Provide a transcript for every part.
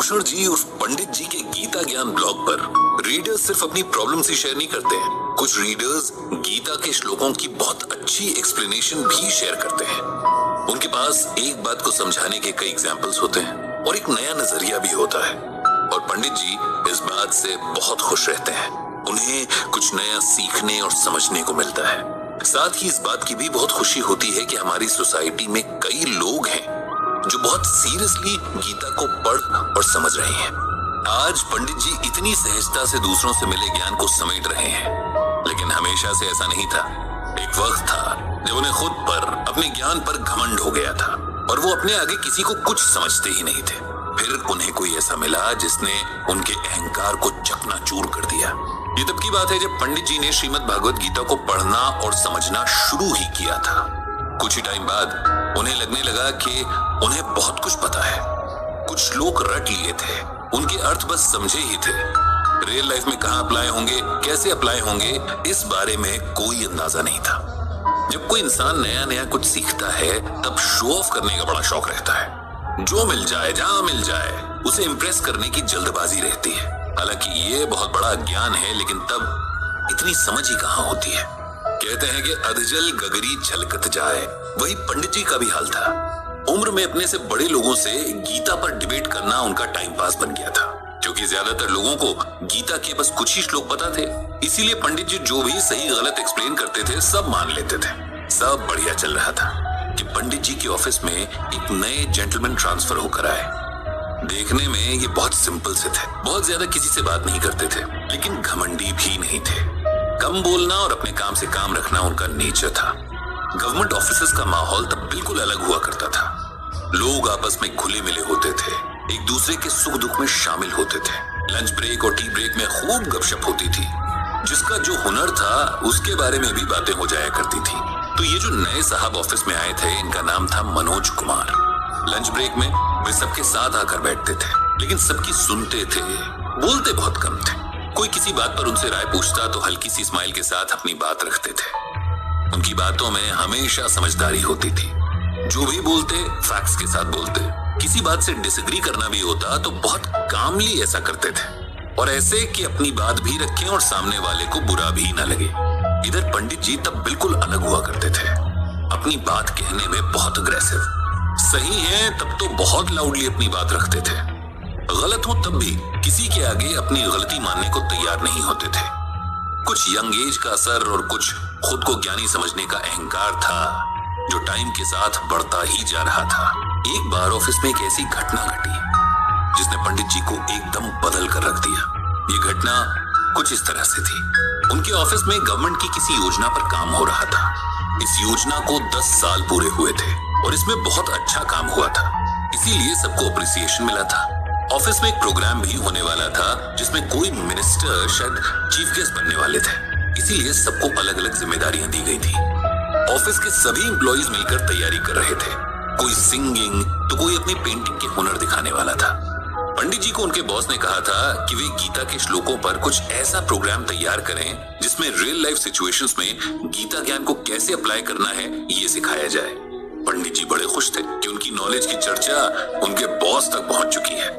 भूषण जी उर्फ पंडित जी के गीता ज्ञान ब्लॉग पर रीडर्स सिर्फ अपनी प्रॉब्लम्स ही शेयर नहीं करते हैं, कुछ रीडर्स गीता के श्लोकों की बहुत अच्छी एक्सप्लेनेशन भी शेयर करते हैं। उनके पास एक बात को समझाने के कई एग्जाम्पल्स होते हैं और एक नया नजरिया भी होता है, और पंडित जी इस बात से बहुत खुश रहते हैं। उन्हें कुछ नया सीखने और समझने को मिलता है। साथ ही इस बात की भी बहुत खुशी होती है कि हमारी सोसाइटी में कई लोग हैं जो बहुत सीरियसली गीता को पढ़ और समझ रहे हैं। आज पंडित जी इतनी सहजता से दूसरों से मिले ज्ञान को समेट रहे हैं, लेकिन हमेशा से ऐसा नहीं था। एक वक्त था जब उन्हें खुद पर, अपने ज्ञान पर घमंड हो गया था और वो अपने आगे किसी को कुछ समझते ही नहीं थे। फिर उन्हें कोई ऐसा मिला जिसने उनके अहंकार को चकनाचूर कर दिया। ये तब की बात है जब पंडित जी ने श्रीमद् भागवत गीता को पढ़ना और समझना शुरू ही किया था। कुछ ही टाइम बाद उन्हें लगने लगा कि उन्हें बहुत कुछ पता है। कुछ श्लोक रट लिए थे, उनके अर्थ बस समझे ही थे। रियल लाइफ में कहाँ अप्लाई होंगे, कैसे अप्लाई होंगे, इस बारे में कोई अंदाजा नहीं था। जब कोई इंसान नया नया कुछ सीखता है तब शो ऑफ करने का बड़ा शौक रहता है। जो मिल जाए, जहां मिल जाए, उसे इंप्रेस करने की जल्दबाजी रहती है। हालांकि ये बहुत बड़ा ज्ञान है, लेकिन तब इतनी समझ ही कहाँ होती है। कहते हैं कि अधजल गगरी छलकत जाए, वही पंडित जी का भी हाल था। उम्र में अपने से बड़े लोगों से गीता पर डिबेट करना उनका टाइम पास बन गया था, क्योंकि ज्यादातर लोगों को गीता के बस कुछ ही श्लोक पता थे। इसीलिए पंडित जी जो भी सही गलत एक्सप्लेन करते थे सब मान लेते थे। सब बढ़िया चल रहा था कि पंडित जी के ऑफिस में एक नए जेंटलमैन ट्रांसफर होकर आए। देखने में ये बहुत सिंपल से थे, बहुत ज्यादा किसी से बात नहीं करते थे, लेकिन घमंडी भी नहीं थे। कम बोलना और अपने काम से काम रखना उनका नेचर था। गवर्नमेंट ऑफिसेस का माहौल तब बिल्कुल अलग हुआ करता था। लोग आपस में घुले मिले होते थे, एक दूसरे के सुख दुख में शामिल होते थे। लंच ब्रेक और टी ब्रेक में खूब गपशप होती थी। जिसका जो हुनर था उसके बारे में भी बातें हो जाया करती थी। तो ये जो नए साहब ऑफिस में आए थे, इनका नाम था मनोज कुमार। लंच ब्रेक में वे सबके साथ आकर बैठते थे, लेकिन सबकी सुनते थे, बोलते बहुत कम थे। कोई किसी बात पर उनसे राय पूछता तो हल्की सी स्माइल के साथ अपनी बात रखते थे। उनकी बातों में हमेशा समझदारी होती थी। जो भी बोलते फैक्ट्स के साथ बोलते। किसी बात से डिसएग्री करना भी होता तो बहुत कामली ऐसा करते थे, और ऐसे कि अपनी बात भी रखें और सामने वाले को बुरा भी ना लगे। इधर पंडित जी तब बिल्कुल अलग हुआ करते थे, अपनी बात कहने में बहुत अग्रेसिव। सही है तब तो बहुत लाउडली अपनी बात रखते थे, गलत हो तब भी किसी के आगे अपनी गलती मानने को तैयार नहीं होते थे। कुछ यंग एज का असर और कुछ खुद को ज्ञानी समझने का अहंकार था जो टाइम के साथ बढ़ता ही जा रहा था। एक बार ऑफिस में एक ऐसी घटना घटी जिसने पंडित जी को एकदम बदल कर रख दिया। ये घटना कुछ इस तरह से थी। उनके ऑफिस में गवर्नमेंट की किसी योजना पर काम हो रहा था। इस योजना को 10 साल पूरे हुए थे और इसमें बहुत अच्छा काम हुआ था, इसीलिए सबको अप्रिसिएशन मिला था। ऑफिस में एक प्रोग्राम भी होने वाला था जिसमें कोई मिनिस्टर शायद चीफ गेस्ट बनने वाले थे, इसीलिए सबको अलग अलग जिम्मेदारियां दी गई थी। ऑफिस के सभी एम्प्लॉइज मिलकर तैयारी कर रहे थे। कोई सिंगिंग तो कोई अपनी पेंटिंग के हुनर दिखाने वाला था। पंडित जी को उनके बॉस ने कहा था कि वे गीता के श्लोकों पर कुछ ऐसा प्रोग्राम तैयार करें जिसमें रियल लाइफ सिचुएशंस में गीता ज्ञान को कैसे अप्लाई करना है ये सिखाया जाए। पंडित जी बड़े खुश थे कि उनकी नॉलेज की चर्चा उनके बॉस तक पहुंच चुकी है।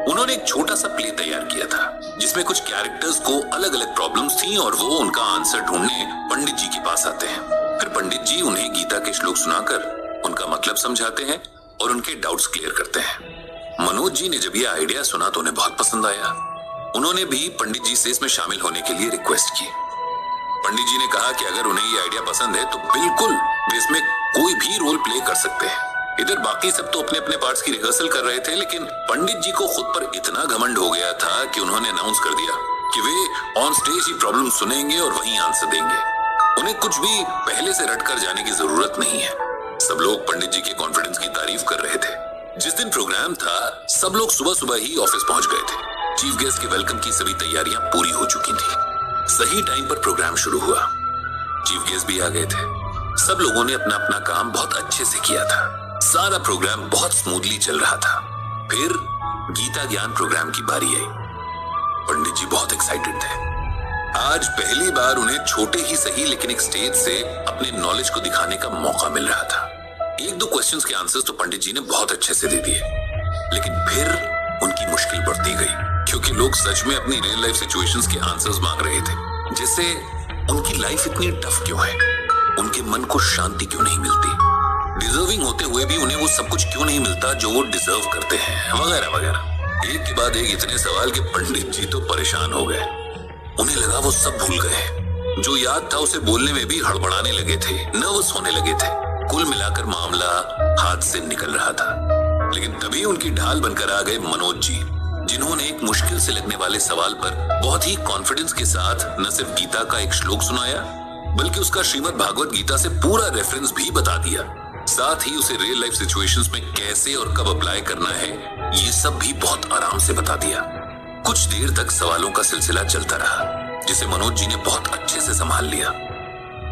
उन्होंने एक छोटा सा प्ले तैयार किया था जिसमें कुछ कैरेक्टर्स को अलग अलग प्रॉब्लम्स थी और वो उनका आंसर ढूंढने पंडित जी के पास आते हैं। फिर पंडित जी उन्हें गीता के श्लोक सुनाकर उनका मतलब समझाते हैं और उनके डाउट्स क्लियर करते हैं। मनोज जी ने जब ये आइडिया सुना तो उन्हें बहुत पसंद आया। उन्होंने भी पंडित जी से इसमें शामिल होने के लिए रिक्वेस्ट की। पंडित जी ने कहा कि अगर उन्हें ये आइडिया पसंद है तो बिल्कुल वे इसमें कोई भी रोल प्ले कर सकते हैं। इधर बाकी सब तो अपने अपने पार्ट्स की रिहर्सल कर रहे थे, लेकिन पंडित जी को खुद पर इतना घमंड हो गया था कि उन्होंने अनाउंस कर दिया कि वे ऑन स्टेज ही प्रॉब्लम सुनेंगे और वहीं आंसर देंगे। उन्हें कुछ भी पहले से रट कर जाने की जरूरत नहीं है। सब लोग पंडित जी के कॉन्फिडेंस की तारीफ कर रहे थे। जिस दिन प्रोग्राम था सब लोग सुबह सुबह ही ऑफिस पहुंच गए थे। चीफ गेस्ट के वेलकम की सभी तैयारियां पूरी हो चुकी थी। सही टाइम पर प्रोग्राम शुरू हुआ। चीफ गेस्ट भी आ गए थे। सब लोगों ने अपना अपना काम बहुत अच्छे से किया था। सारा प्रोग्राम बहुत स्मूथली चल रहा था। फिर गीता ज्ञान प्रोग्राम की बारी आई। पंडित जी बहुत एक्साइटेड थे। आज पहली बार उन्हें छोटे ही सही लेकिन एक स्टेज से अपने नॉलेज को दिखाने का मौका मिल रहा था। एक दो क्वेश्चंस के आंसर्स तो पंडित जी ने बहुत अच्छे से दे दिए, लेकिन फिर उनकी मुश्किल मुश्किल बढ़ती गई, क्योंकि लोग सच में अपनी रियल लाइफ सिचुएशंस के आंसर्स मांग रहे थे। जैसे उनकी लाइफ इतनी टफ क्यों है, उनके मन को शांति क्यों नहीं मिलती, डिजर्विंग होते हुए भी उन्हें वो सब कुछ क्यों नहीं मिलता जो वो डिजर्व करते हैं, वगैरह वगैरह। एक के बाद एक इतने सवाल कि पंडित जी तो परेशान हो गए। उन्हें लगा वो सब भूल गए। जो याद था उसे बोलने में भी हड़बड़ाने लगे थे, नर्वस होने लगे थे। कुल मिलाकर मामला हाथ से निकल रहा था। लेकिन तभी उनकी ढाल बनकर आ गए मनोज जी, जिन्होंने एक मुश्किल से लगने वाले सवाल पर बहुत ही कॉन्फिडेंस के साथ न सिर्फ गीता का एक श्लोक सुनाया, बल्कि उसका श्रीमद् भागवत गीता से पूरा रेफरेंस भी बता दिया। साथ ही उसे रियल लाइफ सिचुएशंस में कैसे और कब अप्लाई करना है, ये सब भी बहुत आराम से बता दिया। कुछ देर तक सवालों का सिलसिला चलता रहा, जिसे मनोज जी ने बहुत अच्छे से संभाल लिया।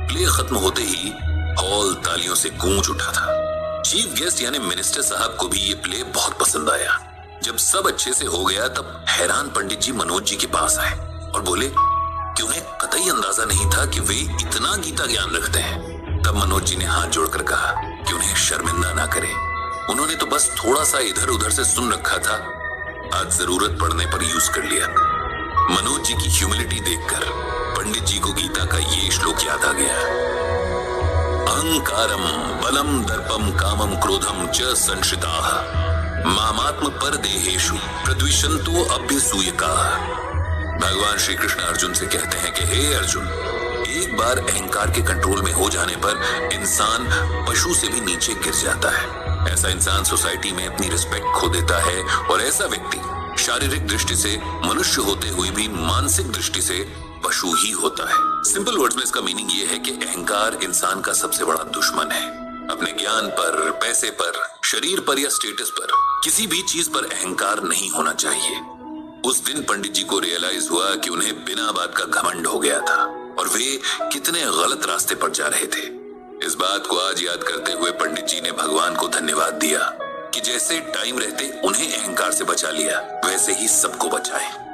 प्ले खत्म होते ही हॉल तालियों से गूंज उठा था। चीफ गेस्ट यानी मिनिस्टर साहब को भी ये प्ले बहुत पसंद आया। जब सब अच्छे से हो गया तब हैरान पंडित जी मनोज जी के पास आए और बोले कि उन्हें कतई अंदाजा नहीं था कि वे इतना गीता ज्ञान रखते हैं। तब मनोज जी ने हाथ जोड़कर कहा कि उन्हें शर्मिंदा ना करें, उन्होंने तो बस थोड़ा सा इधर उधर से सुन रखा था, आज जरूरत पड़ने पर यूज कर लिया। मनोज जी की ह्यूमिलिटी देखकर पंडित जी को गीता का ये श्लोक याद आ गया। अहंकारम बलम दर्पम कामम क्रोधम च संश्रिताः मामात्म परदेहेषु प्रद्विषन्तो अभ्यसूयकाः। भगवान श्री कृष्ण अर्जुन से कहते हैं कि हे अर्जुन, एक बार अहंकार के कंट्रोल में हो जाने पर इंसान पशु से भी नीचे गिर जाता है। ऐसा इंसान सोसाइटी में अपनी रिस्पेक्ट खो देता है और ऐसा व्यक्ति शारीरिक दृष्टि से मनुष्य होते हुए भी मानसिक दृष्टि से पशु ही होता है। सिंपल वर्ड्स में इसका मीनिंग ये है कि अहंकार इंसान का सबसे बड़ा दुश्मन है। अपने ज्ञान पर, पैसे पर, शरीर पर या स्टेटस पर, किसी भी चीज पर अहंकार नहीं होना चाहिए। उस दिन पंडित जी को रियलाइज हुआ कि उन्हें बिना बात का घमंड हो गया था और वे कितने गलत रास्ते पर जा रहे थे। इस बात को आज याद करते हुए पंडित जी ने भगवान को धन्यवाद दिया कि जैसे टाइम रहते उन्हें अहंकार से बचा लिया, वैसे ही सबको बचाएं।